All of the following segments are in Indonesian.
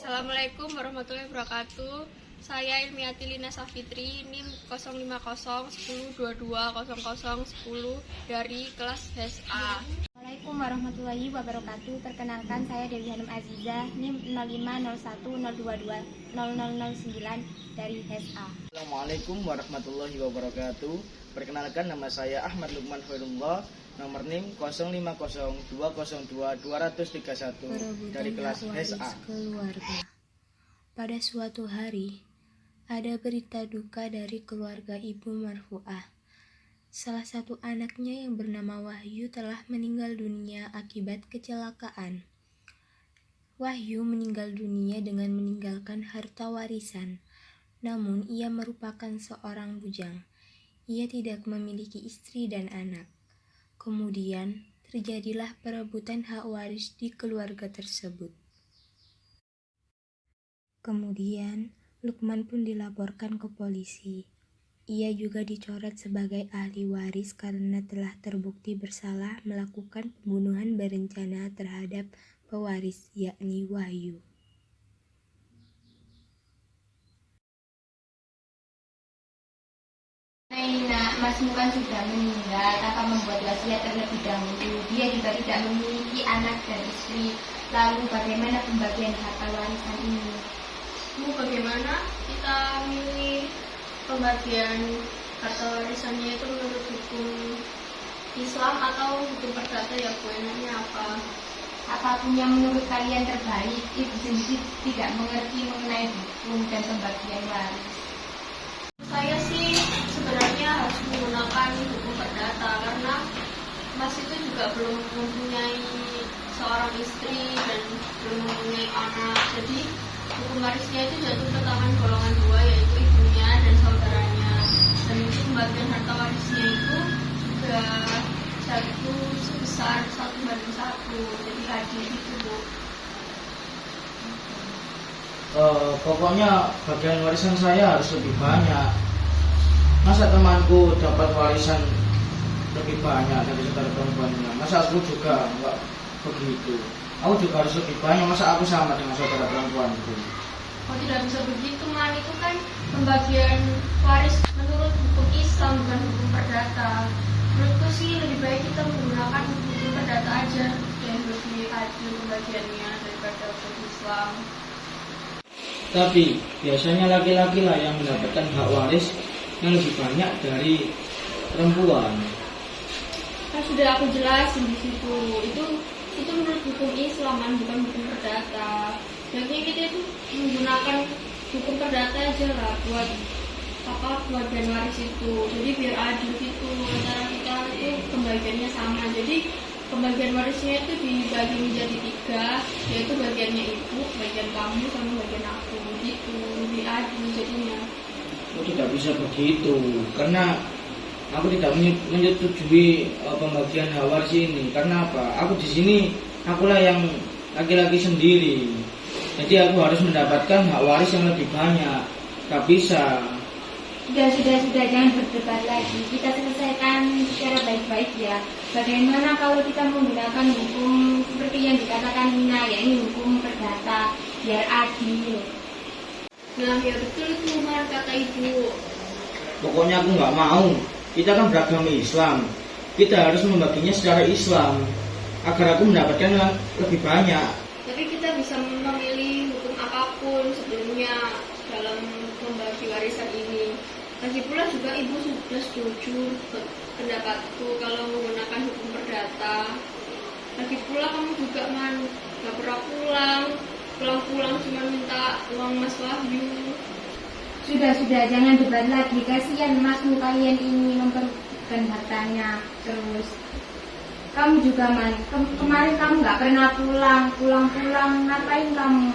Assalamualaikum warahmatullahi wabarakatuh. Saya Ilmiati Lina Safitri, NIM 05010220010 dari kelas HES-A. Assalamualaikum warahmatullahi wabarakatuh. Perkenalkan, saya Dewi Hanum Aziza, NIM 05010220009 dari HES-A. Assalamualaikum warahmatullahi wabarakatuh. Perkenalkan, nama saya Ahmad Lukman Khairullah, nomor NIM 05020022031 dari kelas HES-A. Keluarga. Pada suatu hari, ada berita duka dari keluarga Ibu Marfu'ah. Salah satu anaknya yang bernama Wahyu telah meninggal dunia akibat kecelakaan. Wahyu meninggal dunia dengan meninggalkan harta warisan, namun ia merupakan seorang bujang. Ia tidak memiliki istri dan anak. Kemudian, terjadilah perebutan hak waris di keluarga tersebut. Kemudian, Lukman pun dilaporkan ke polisi. Ia juga dicoret sebagai ahli waris karena telah terbukti bersalah melakukan pembunuhan berencana terhadap pewaris, yakni Wahyu. Masmu kan sudah meninggal tanpa membuat wasiat terlebih dahulu. Dia juga tidak memiliki anak dan istri. Lalu bagaimana pembagian harta warisan ini? Bagaimana kita milih pembagian harta warisannya itu menurut hukum Islam atau hukum perdata ya Bu? Enaknya apa? Apapun yang menurut kalian terbaik. Ibu sendiri tidak mengerti mengenai hukum dan pembagian waris. Saya sih sebenarnya harus menggunakan hukum perdata karena Mas itu juga belum mempunyai seorang istri dan belum mempunyai anak. Jadi hukum warisnya itu jatuh ke tangan golongan dua, yaitu ibunya dan saudaranya. Dan itu pembagian harta warisnya itu juga jatuh sebesar 1:1. Jadi adil itu Bu. Pokoknya bagian warisan saya harus lebih banyak. Masa temanku dapat warisan lebih banyak dari saudara perempuannya? Masa aku juga enggak begitu? Aku juga harus lebih banyak. Masa aku sama dengan saudara perempuanku? Oh, tidak bisa begitu Man, itu kan pembagian waris menurut hukum Islam bukan hukum perdata. Menurutku sih lebih baik kita menggunakan hukum perdata aja yang lebih adil pembagiannya daripada hukum Islam. Tapi biasanya laki-laki lah yang mendapatkan hak waris yang lebih banyak dari perempuan. Kan sudah aku jelasin di situ. Itu menurut hukum Islam Man, bukan hukum perdata. Jadi kita itu menggunakan hukum perdata aja lah buat pembagian waris itu. Jadi biar adil gitu antara kita itu pembagiannya sama. Jadi pembagian warisnya itu dibagi menjadi 3, yaitu bagiannya ibu, bagian kamu, sama bagian aku. Gitu, lebih adil jadinya. Aku tidak bisa begitu karena aku tidak menyetujui pembagian hak waris ini. Karena apa? Aku di sini akulah yang laki-laki sendiri. Jadi aku harus mendapatkan hak waris yang lebih banyak. Gak bisa. Sudah, jangan berdebat lagi. Kita selesaikan secara baik-baik ya. Bagaimana kalau kita menggunakan hukum seperti yang dikatakan Nina, yaitu hukum perdata, biar adil. Nah, ya betul itu Man, kata ibu. Pokoknya aku nggak mau. Kita kan beragama Islam. Kita harus membaginya secara Islam agar aku mendapatkan yang lebih banyak. Tapi kita bisa memilih hukum apapun sebelumnya dalam membagi warisan ini. Lagi pula juga ibu sudah setuju pendapatku kalau menggunakan hukum perdata. Lagi pula kamu juga Man, gak pernah pulang cuma minta uang Mas Wahyu. Sudah, jangan debat lagi. Kasihan masmu, kalian ini memperebutkan hartanya terus. Kamu juga Man, kemarin kamu nggak pernah pulang ngapain kamu?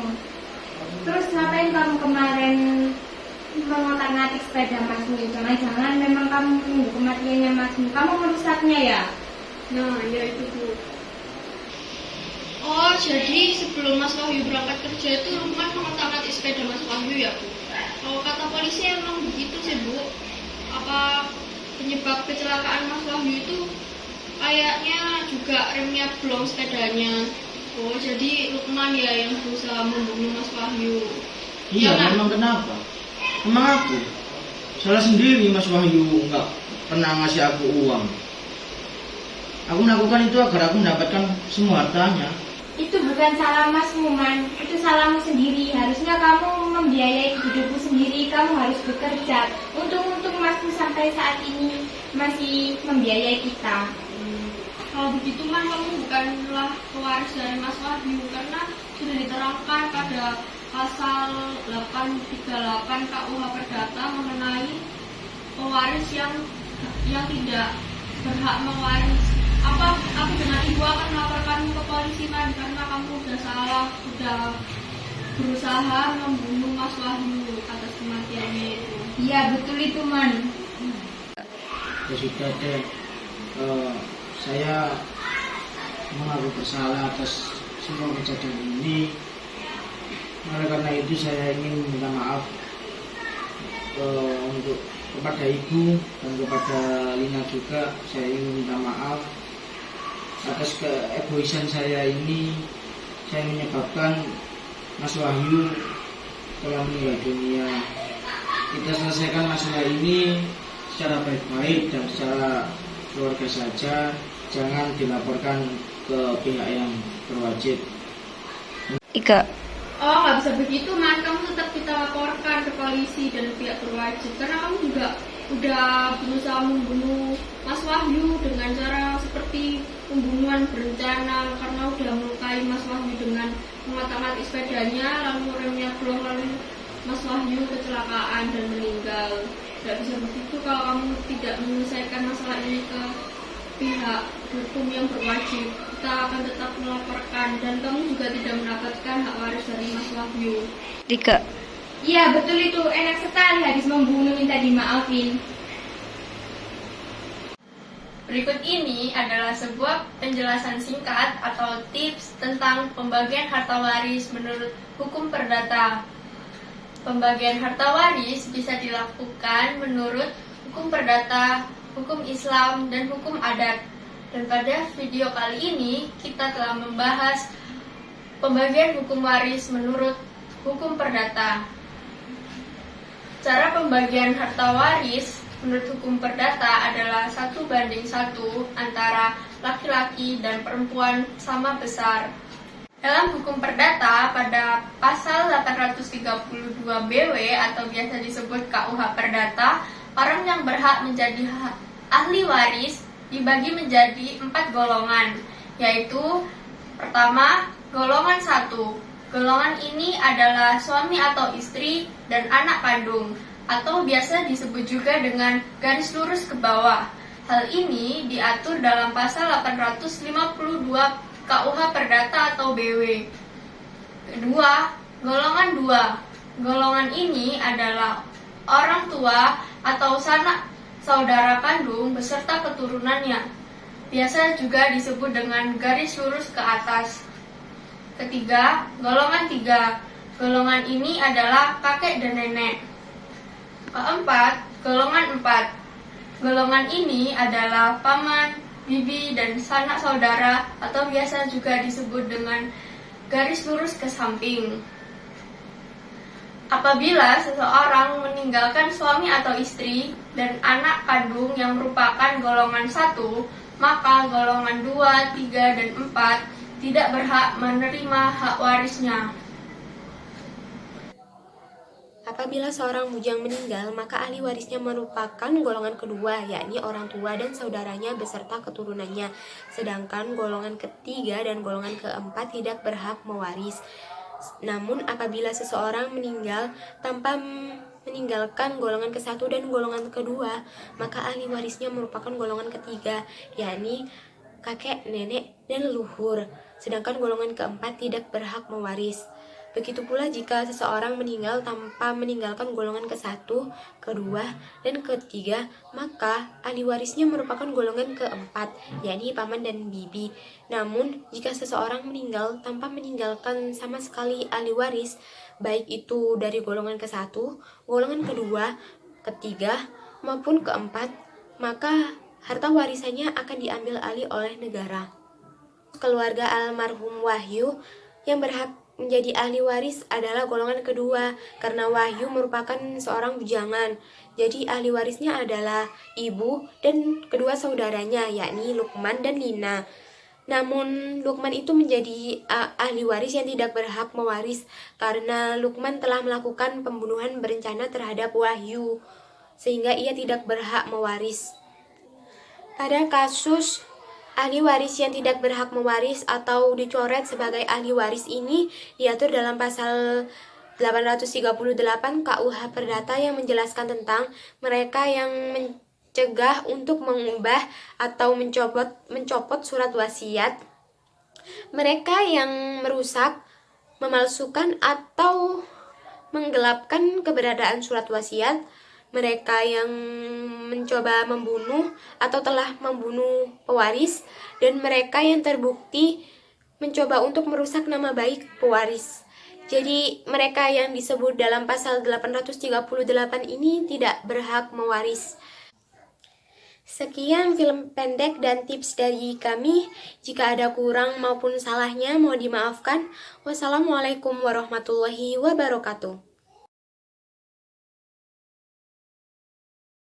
Terus ngapain kamu kemarin mengotak-ngatik sepeda masmu? Jangan-jangan memang kamu menunggu kematiannya masmu. Kamu merusaknya ya? Nah, ya itu Bu. Oh, jadi sebelum Mas Wahyu berangkat kerja itu Lukman mengotak-ngatik sepeda Mas Wahyu ya Bu? Kalau kata polisi emang begitu sih Bu. Apa penyebab kecelakaan Mas Wahyu itu kayaknya juga remnya blong sepedanya. Oh, jadi Lukman Tuman ya yang berusaha membunuh Mas Wahyu. Iya, Jangan. memang kenapa? Memang aku salah sendiri. Mas Wahyu nggak pernah ngasih aku uang. Aku melakukan itu agar aku mendapatkan semua hartanya. Itu bukan salah Masmu, Man. Itu salahmu sendiri. Harusnya kamu membiayai hidupmu sendiri. Kamu harus bekerja. Untung-untung Masmu sampai saat ini masih membiayai kita. Kalau begitu Man, kamu bukanlah pewaris dari Mas Wahyu karena sudah diterangkan pada pasal 838 KUH Perdata mengenai pewaris yang tidak berhak mewaris. Aku dengan ibu akan melaporkanmu ke polisi Man, karena kamu sudah salah, sudah berusaha membunuh Mas Wahyu atas kematiannya itu. Iya, betul itu, Man. Ya sudah deh, saya mengaku bersalah atas semua kejadian ini. Oleh karena itu saya ingin minta maaf untuk kepada ibu dan kepada Lina juga. Saya ingin minta maaf atas keegoisan saya ini. Saya menyebabkan Mas Wahyu telah meninggal dunia. Kita selesaikan masalah ini secara baik-baik dan secara keluarga saja. Jangan dilaporkan ke pihak yang berwajib. Ika. Oh, nggak bisa begitu Man, kamu tetap kita laporkan ke polisi dan pihak berwajib karena kamu juga udah berusaha membunuh Mas Wahyu dengan cara seperti pembunuhan berencana, karena udah melukai Mas Wahyu dengan mengotak-atik sepedanya lalu remnya blong, lalu Mas Wahyu kecelakaan dan meninggal. Nggak bisa begitu kalau kamu tidak menyelesaikan masalah ini ke pihak hukum yang berwajib. Kita akan tetap melaporkan dan kamu juga tidak mendapatkan hak waris dari Mas Wahyu. Rika. Iya, betul itu. Enak sekali habis membunuh minta dimaafin. Berikut ini adalah sebuah penjelasan singkat atau tips tentang pembagian harta waris menurut hukum perdata. Pembagian harta waris bisa dilakukan menurut hukum perdata, hukum Islam, dan hukum adat. Dan pada video kali ini kita telah membahas pembagian hukum waris menurut hukum perdata. Cara pembagian harta waris menurut hukum perdata adalah 1:1 antara laki-laki dan perempuan sama besar. Dalam hukum perdata pada pasal 832 BW atau biasa disebut KUH Perdata, orang yang berhak menjadi ahli waris dibagi menjadi 4 golongan, yaitu pertama, golongan 1. Golongan ini adalah suami atau istri dan anak kandung, atau biasa disebut juga dengan garis lurus ke bawah. Hal ini diatur dalam pasal 852 KUH Perdata atau BW. Kedua, golongan 2. Golongan ini adalah orang tua atau sanak saudara kandung beserta keturunannya. Biasa juga disebut dengan garis lurus ke atas. Ketiga, golongan 3. Golongan ini adalah kakek dan nenek. Keempat, golongan 4. Golongan ini adalah paman, bibi, dan sanak saudara atau biasa juga disebut dengan garis lurus ke samping. Apabila seseorang meninggalkan suami atau istri dan anak kandung yang merupakan golongan 1, maka golongan 2, 3, dan 4 tidak berhak menerima hak warisnya. Apabila seorang bujang meninggal, maka ahli warisnya merupakan golongan kedua, yakni orang tua dan saudaranya beserta keturunannya. Sedangkan golongan ketiga dan golongan keempat tidak berhak mewaris. Namun apabila seseorang meninggal tanpa meninggalkan golongan ke-1 dan golongan kedua, maka ahli warisnya merupakan golongan ketiga, yakni kakek, nenek, dan leluhur. Sedangkan golongan keempat tidak berhak mewaris. Begitu pula jika seseorang meninggal tanpa meninggalkan golongan ke-1, kedua, dan ketiga, maka ahli warisnya merupakan golongan keempat, yakni paman dan bibi. Namun, jika seseorang meninggal tanpa meninggalkan sama sekali ahli waris, baik itu dari golongan ke-1, golongan kedua, ketiga, maupun keempat, maka harta warisannya akan diambil alih oleh negara. Keluarga almarhum Wahyu Yang berhak menjadi ahli waris adalah golongan kedua, karena Wahyu merupakan seorang bujangan. Jadi ahli warisnya adalah ibu dan kedua saudaranya, yakni Lukman dan Lina. Namun Lukman itu menjadi ahli waris yang tidak berhak mewaris karena Lukman telah melakukan pembunuhan berencana terhadap Wahyu, sehingga ia tidak berhak mewaris. Pada kasus ahli waris yang tidak berhak mewaris atau dicoret sebagai ahli waris ini diatur dalam pasal 838 KUH Perdata yang menjelaskan tentang mereka yang mencegah untuk mengubah atau mencopot surat wasiat, mereka yang merusak, memalsukan atau menggelapkan keberadaan surat wasiat, mereka yang mencoba membunuh atau telah membunuh pewaris, dan mereka yang terbukti mencoba untuk merusak nama baik pewaris. Jadi mereka yang disebut dalam pasal 838 ini tidak berhak mewaris. Sekian film pendek dan tips dari kami. Jika ada kurang maupun salahnya mohon dimaafkan. Wassalamualaikum warahmatullahi wabarakatuh.